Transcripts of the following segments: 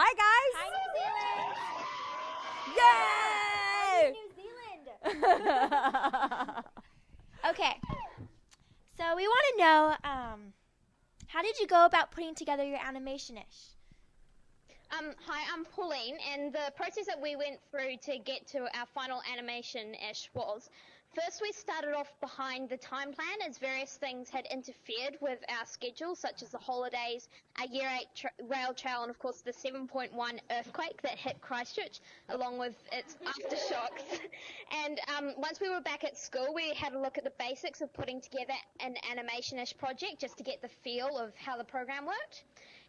Hi, guys. Hi, Yay! New Zealand. New Zealand. Okay. So we want to know, how did you go about putting together your animation-ish? Hi, I'm Pauline, and the process that we went through to get to our final animation-ish was, first we started off behind the time plan as various things had interfered with our schedule, such as the holidays, our Year 8 rail trail, and of course the 7.1 earthquake that hit Christchurch, along with its aftershocks. And once we were back at school, we had a look at the basics of putting together an animation-ish project just to get the feel of how the program worked.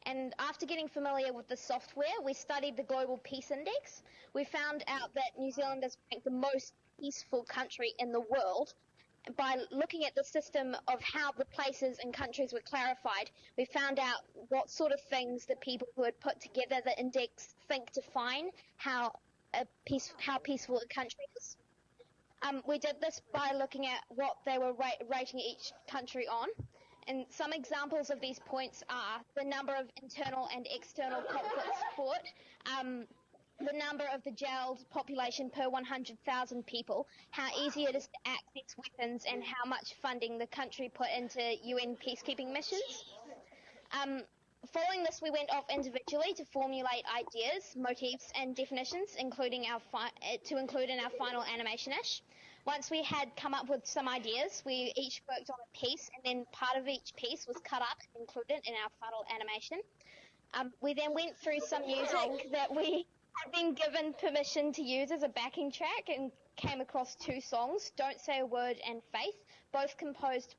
And after getting familiar with the software, we studied the Global Peace Index. We found out that New Zealand is ranked the most peaceful country in the world. By looking at the system of how the places and countries were clarified, we found out what sort of things the people who had put together the index think define how peaceful a country is. We did this by looking at what they were rating each country on. And some examples of these points are the number of internal and external conflict support, the number of the jailed population per 100,000 people, how easy it is to access weapons, and how much funding the country put into UN peacekeeping missions. Following this, we went off individually to formulate ideas, motifs, and definitions, including to include in our final animation-ish. Once we had come up with some ideas, we each worked on a piece, and then part of each piece was cut up and included in our final animation. We then went through some music that we had been given permission to use as a backing track, and came across two songs, Don't Say a Word and Faith, both composed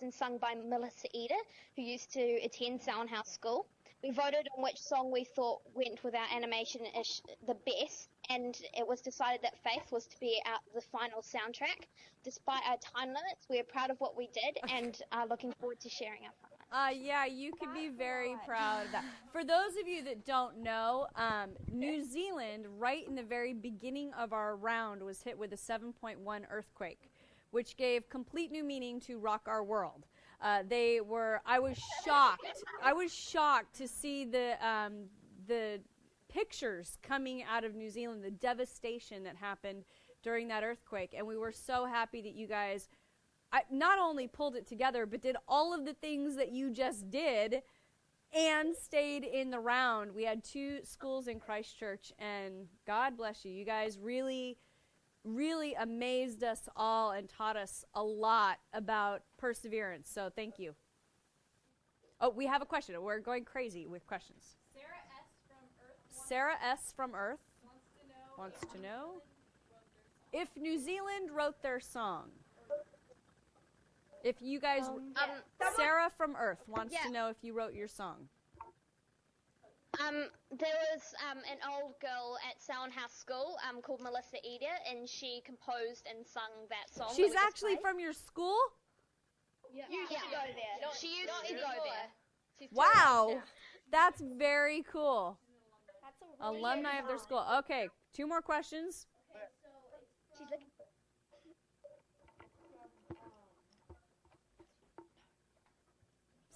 and sung by Melissa Eder, who used to attend Selwyn House School. We voted on which song we thought went with our animation-ish the best, and it was decided that Faith was to be the final soundtrack. Despite our time limits, we are proud of what we did and are looking forward to sharing our fun. Yeah, you can be very proud of that. For those of you that don't know, New Zealand, right in the very beginning of our round, was hit with a 7.1 earthquake, which gave complete new meaning to Rock Our World. I was shocked to see the pictures coming out of New Zealand, the devastation that happened during that earthquake. And we were so happy that you guys not only pulled it together, but did all of the things that you just did and stayed in the round. We had 2 schools in Christchurch, and God bless you. You guys really, really amazed us all and taught us a lot about perseverance. So thank you. Oh, we have a question. We're going crazy with questions. Sarah S. from Earth wants to know if New Zealand wrote their song. If you guys, Sarah from Earth wants to know if you wrote your song. There was an old girl at Selwyn House School called Melissa Eder, and she composed and sung that song. She's actually from your school? Yeah. She used to go there. She used to go there. Wow. That's very cool. Alumni of their school. Okay, 2 more questions. She's looking.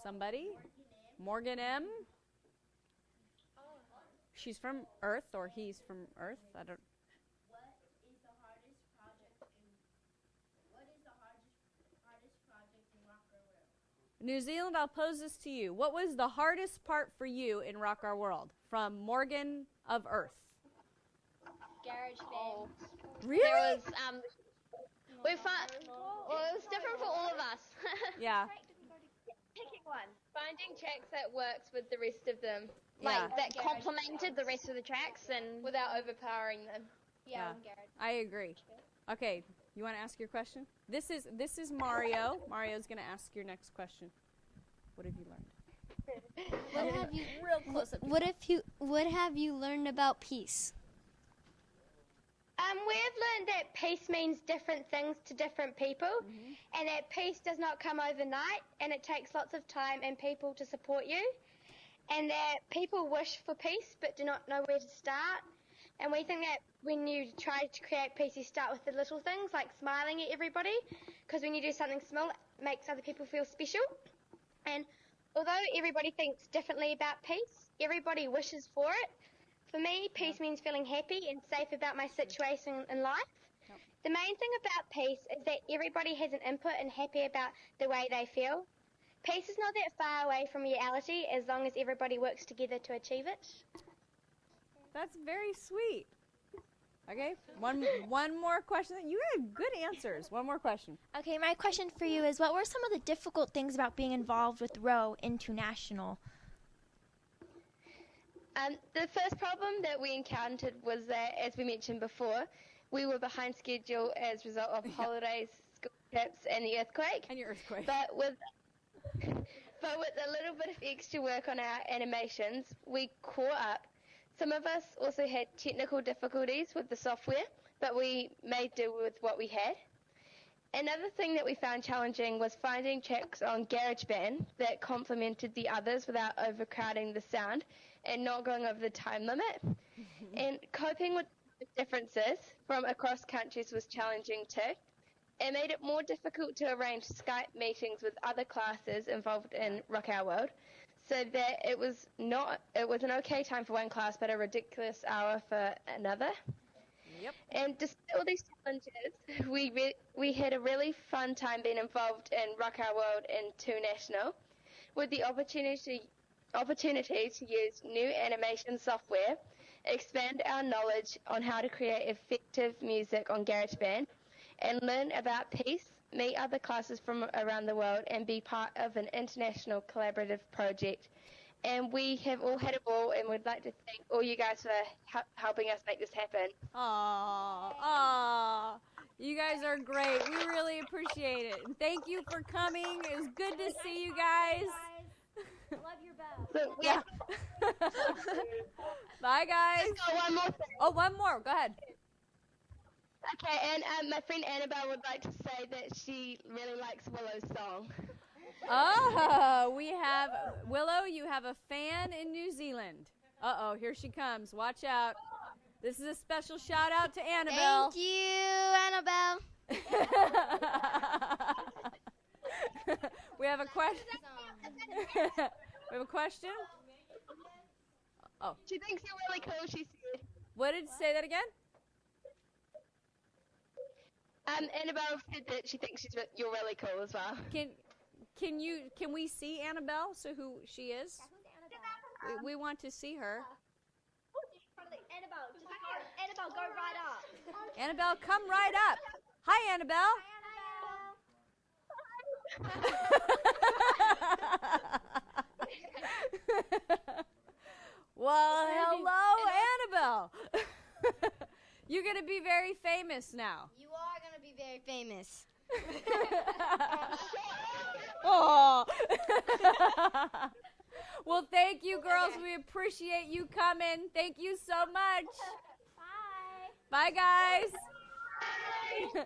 Somebody? Morgan M. She's from Earth, or he's from Earth. I don't. What is the hardest project in Rock Our World? New Zealand, I'll pose this to you. What was the hardest part for you in Rock Our World? From Morgan of Earth. Garage band. Really? There was we found. Well, it was different for all of us. Yeah. Picking one. Finding tracks that works with the rest of them. Like that complemented the rest of the tracks and without overpowering them. Yeah. I agree. Okay, you want to ask your question? This is Mario. Mario's going to ask your next question. What have you learned? What have you learned about peace? We've learned that peace means different things to different people, and that peace does not come overnight, and it takes lots of time and people to support you, and that people wish for peace but do not know where to start. And we think that when you try to create peace, you start with the little things, like smiling at everybody, because when you do something small, it makes other people feel special. And although everybody thinks differently about peace, everybody wishes for it. For me, peace means feeling happy and safe about my situation in life. The main thing about peace is that everybody has an input and happy about the way they feel. Peace is not that far away from reality as long as everybody works together to achieve it. That's very sweet. Okay, one more question. You had good answers. One more question. Okay, my question for you is, what were some of the difficult things about being involved with Row International? The first problem that we encountered was that, as we mentioned before, we were behind schedule as a result of holidays, school trips, and the earthquake. And your earthquake. But with a little bit of extra work on our animations, we caught up. Some of us also had technical difficulties with the software, but we made do with what we had. Another thing that we found challenging was finding tracks on GarageBand that complemented the others without overcrowding the sound and not going over the time limit. And coping with differences from across countries was challenging too. It made it more difficult to arrange Skype meetings with other classes involved in Rock Our World, so that it was an okay time for one class, but a ridiculous hour for another. Yep. And despite all these challenges, we had a really fun time being involved in Rock Our World and 2 National, with the opportunity to use new animation software, expand our knowledge on how to create effective music on GarageBand, and learn about peace, meet other classes from around the world, and be part of an international collaborative project. And we have all had a ball, and we'd like to thank all you guys for helping us make this happen. Aww. You guys are great. We really appreciate it. And thank you for coming. It was good to see you guys. Love your bell. So, Yeah. Bye, guys. Let's go one more thing. Oh, one more. Go ahead. Okay, and my friend Annabelle would like to say that she really likes Willow's song. Oh, we have Willow. You have a fan in New Zealand. Uh-oh, here she comes. Watch out. This is a special shout out to Annabelle. Thank you, Annabelle. We have a question. We have a question. Oh, She thinks you're really cool, she said. what did say that again? Annabelle said that she thinks you're really cool as well. Can we see Annabelle? So who she is? We want to see her. Annabelle, go right up. Annabelle, come right up. Hi, Annabelle. Well, hello, Annabelle. You're going to be very famous now. You are going to be very famous. Oh. Well, thank you, girls. We appreciate you coming. Thank you so much. Bye. Bye, guys.